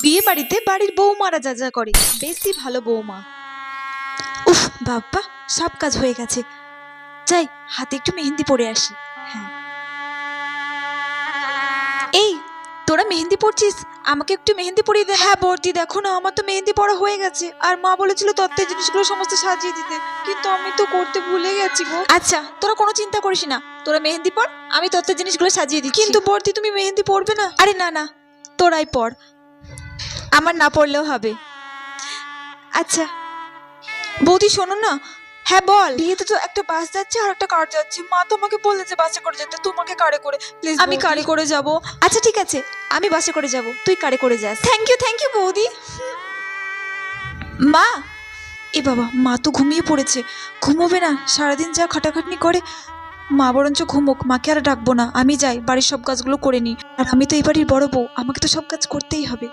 বিয়ে বাড়িতে বাড়ির বৌমারা যা যা করে, বেশি ভালো বৌমা। উফ বাবা, সব কাজ হয়ে গেছে। যাই, হাতে একটু মেহেন্দি পরে আসি। হ্যাঁ, এই তোরা মেহেন্দি পরছিস, আমাকে একটু মেহেন্দি পরিয়ে দে। হ্যাঁ বর্দি, দেখো না আমার তো মেহেন্দি পরা হয়ে গেছে, আর মা বলেছিল তত্ত্বের জিনিসগুলো সমস্ত সাজিয়ে দিতে, কিন্তু আমি তো করতে ভুলে গেছি গো। আচ্ছা তোরা কোনো চিন্তা করিস না, তোরা মেহেন্দি পর, আমি তত্ত্বের জিনিসগুলো সাজিয়ে দিচ্ছি। কিন্তু বর্দি তুমি মেহেন্দি পরবে না? আরে না না, তোরাই পর, আমার না পড়লেও হবে। আচ্ছা বৌদি শোনো না। হ্যাঁ বল। বিয়েতে তো একটা বাস যাচ্ছে আর একটা কার যাচ্ছে, মা তোমাকে বলেছে বাসে করে যেতে, তোমাকে কারে করে প্লিজ। আমি কারে করে যাব। আচ্ছা ঠিক আছে, আমি বাসে করে যাব, তুই কারে করে যাস। থ্যাংক ইউ বৌদি। মা, এ বাবা, মা তো ঘুমিয়ে পড়েছে। ঘুমোবে না, সারাদিন যা খাটাখাটনি করে। মা বরঞ্চ ঘুমোক, মাকে আর ডাকবো না, আমি যাই বাড়ির সব কাজগুলো করে নিই। আর আমি তো এই বাড়ির বড় বউ, আমাকে তো সব কাজ করতেই হবে।